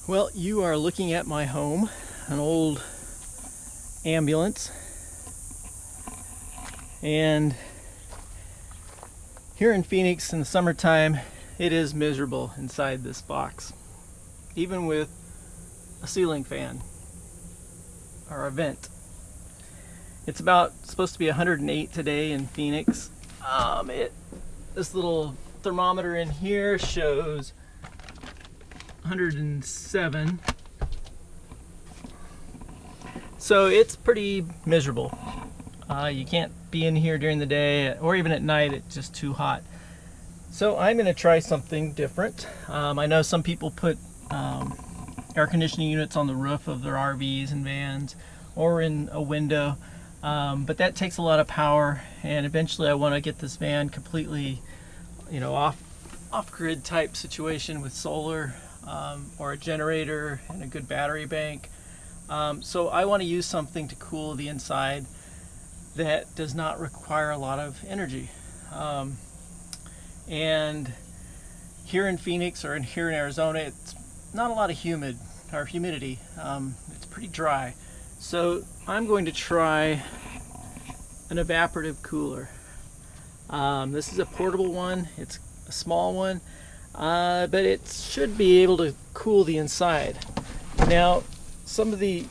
Well, you are looking at my home, an old ambulance, and here in Phoenix in the summertime it is miserable inside this box, even with a ceiling fan or a vent. It's supposed to be 108 today in Phoenix. This little thermometer in here shows 107. So it's pretty miserable. You can't be in here during the day or even at night. It's just too hot. So I'm going to try something different. I know some people put air conditioning units on the roof of their RVs and vans or in a window, but that takes a lot of power, and eventually I want to get this van completely, off-grid type situation with solar or a generator and a good battery bank. So I want to use something to cool the inside that does not require a lot of energy. And here in Phoenix or here in Arizona, it's not a lot of humidity. It's pretty dry. So I'm going to try an evaporative cooler. This is a portable one. It's a small one, but it should be able to cool the inside. Now, some of the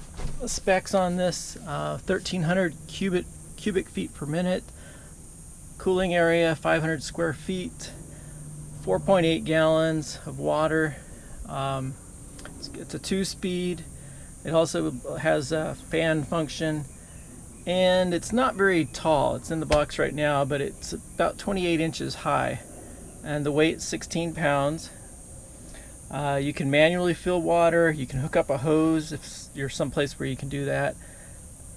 specs on this: 1,300 cubic feet per minute, cooling area 500 square feet, 4.8 gallons of water. It's a 2-speed. It also has a fan function, and it's not very tall. It's in the box right now, but it's about 28 inches high, and the weight is 16 pounds. You can manually fill water. You can hook up a hose if you're someplace where you can do that.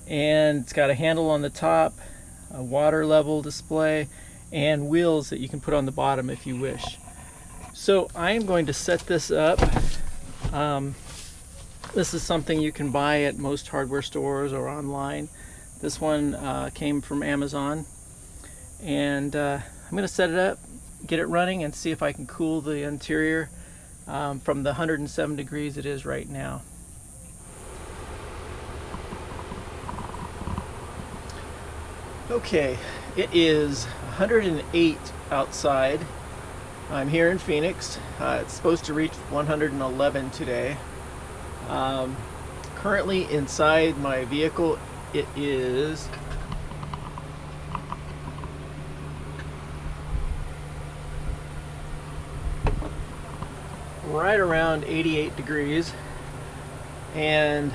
And it's got a handle on the top, a water level display, and wheels that you can put on the bottom if you wish. So I am going to set this up. This is something you can buy at most hardware stores or online. This one came from Amazon, and I'm going to set it up, get it running, and see if I can cool the interior from the 107 degrees it is right now. Okay, it is 108 outside. I'm here in Phoenix. It's supposed to reach 111 today. Currently inside my vehicle, it is right around 88 degrees, and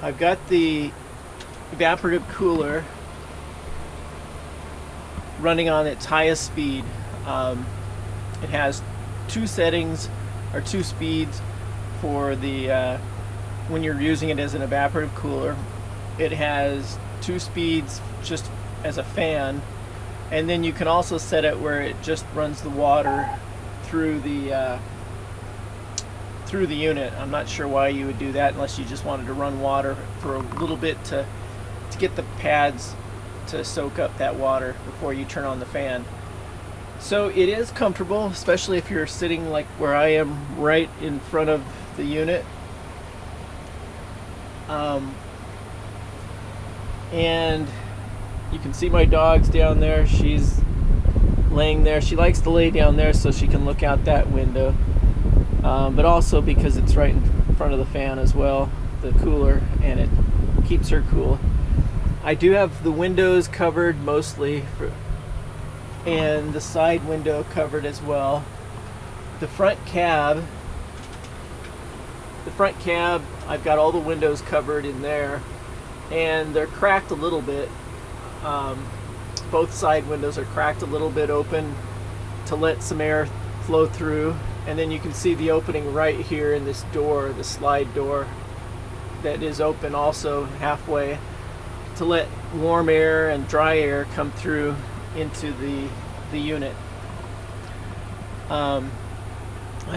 I've got the evaporative cooler running on its highest speed. It has two settings or two speeds for the when you're using it as an evaporative cooler. It has two speeds just as a fan, and then you can also set it where it just runs the water through the unit. I'm not sure why you would do that unless you just wanted to run water for a little bit to get the pads to soak up that water before you turn on the fan. So it is comfortable, especially if you're sitting like where I am, right in front of the unit. And you can see my dog's down there. She's laying there. She likes to lay down there so she can look out that window, but also because it's right in front of the fan as well, the cooler, and it keeps her cool. I do have the windows covered mostly, and the side window covered as well. The front cab, I've got all the windows covered in there, and they're cracked a little bit. Both side windows are cracked a little bit open to let some air flow through, and then you can see the opening right here in this door, the slide door that is open also halfway, to let warm air and dry air come through into the unit. I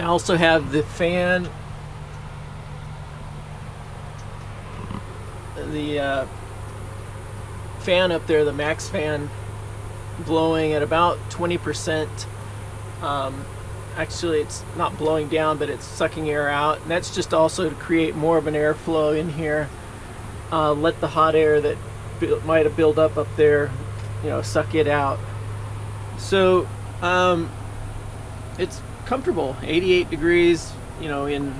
also have the fan, fan up there, the max fan, blowing at about 20% actually it's not blowing down, but it's sucking air out, and that's just also to create more of an airflow in here. Let the hot air that might have built up there, you know, suck it out. So it's comfortable. 88 degrees, you know, in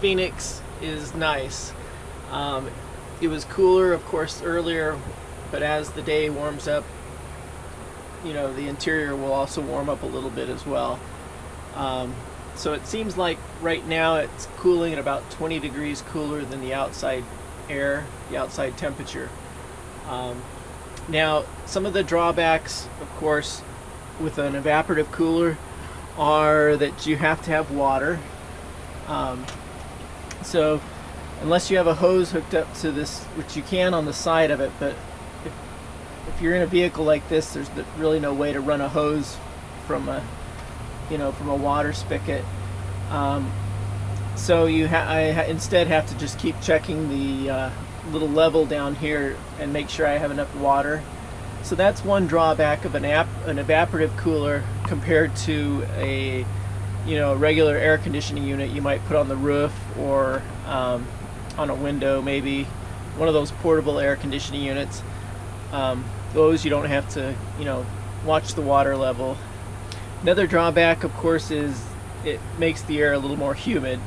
Phoenix is nice. It was cooler, of course, earlier, but as the day warms up, you know, the interior will also warm up a little bit as well. So it seems like right now it's cooling at about 20 degrees cooler than the outside air, the outside temperature. Now, some of the drawbacks, of course, with an evaporative cooler are that you have to have water. So unless you have a hose hooked up to this, which you can on the side of it, but if you're in a vehicle like this, there's really no way to run a hose from a, you know, from a water spigot. So I instead have to just keep checking the little level down here and make sure I have enough water. So that's one drawback of an evaporative cooler compared to a, you know, regular air conditioning unit you might put on the roof or on a window, maybe one of those portable air conditioning units. Those you don't have to, you know, watch the water level. Another drawback, of course, is it makes the air a little more humid,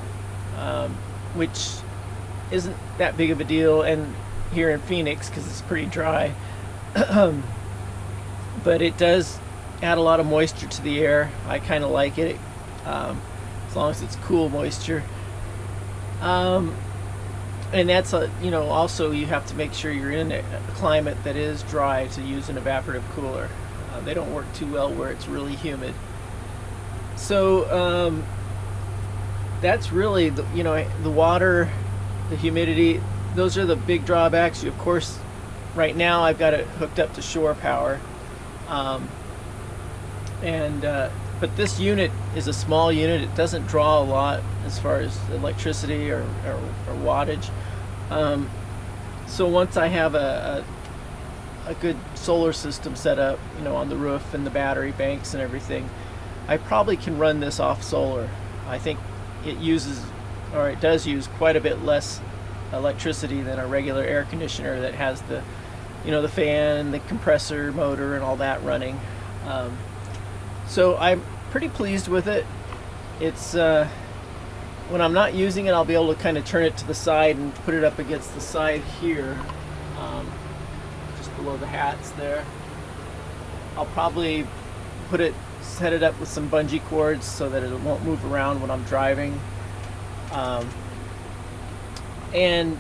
which isn't that big of a deal, and here in Phoenix because it's pretty dry. But it does add a lot of moisture to the air. I kind of like it, as long as it's cool moisture. And that's you know, also you have to make sure you're in a climate that is dry to use an evaporative cooler. They don't work too well where it's really humid. So that's really you know, the water, the humidity, those are the big drawbacks. Of course, right now I've got it hooked up to shore power, but this unit is a small unit. It doesn't draw a lot as far as electricity or wattage. So once I have a good solar system set up, you know, on the roof and the battery banks and everything, I probably can run this off solar. I think it does use quite a bit less electricity than a regular air conditioner that has the, you know, the fan, the compressor motor and all that running. So I'm pretty pleased with it. It's when I'm not using it, I'll be able to kind of turn it to the side and put it up against the side here, just below the hats there. I'll probably set it up with some bungee cords so that it won't move around when I'm driving. And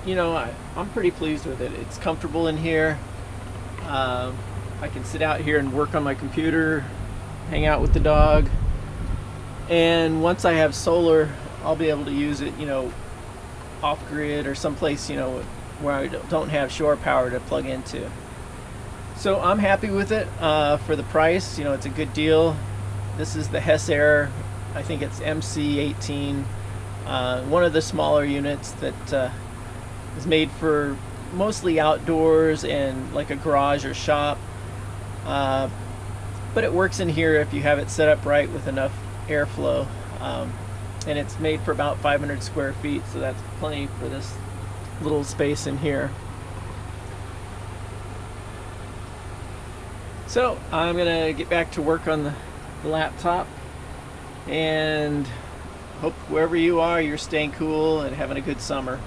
you know, I'm pretty pleased with it. It's comfortable in here. I can sit out here and work on my computer, hang out with the dog, and once I have solar, I'll be able to use it, you know, off grid or someplace, you know, where I don't have shore power to plug into. So I'm happy with it for the price. You know, it's a good deal. This is the Hessaire, I think it's MC18, one of the smaller units that is made for mostly outdoors and like a garage or shop. But it works in here if you have it set up right with enough airflow. And it's made for about 500 square feet, so that's plenty for this little space in here. So I'm gonna get back to work on the laptop, and hope wherever you are, you're staying cool and having a good summer.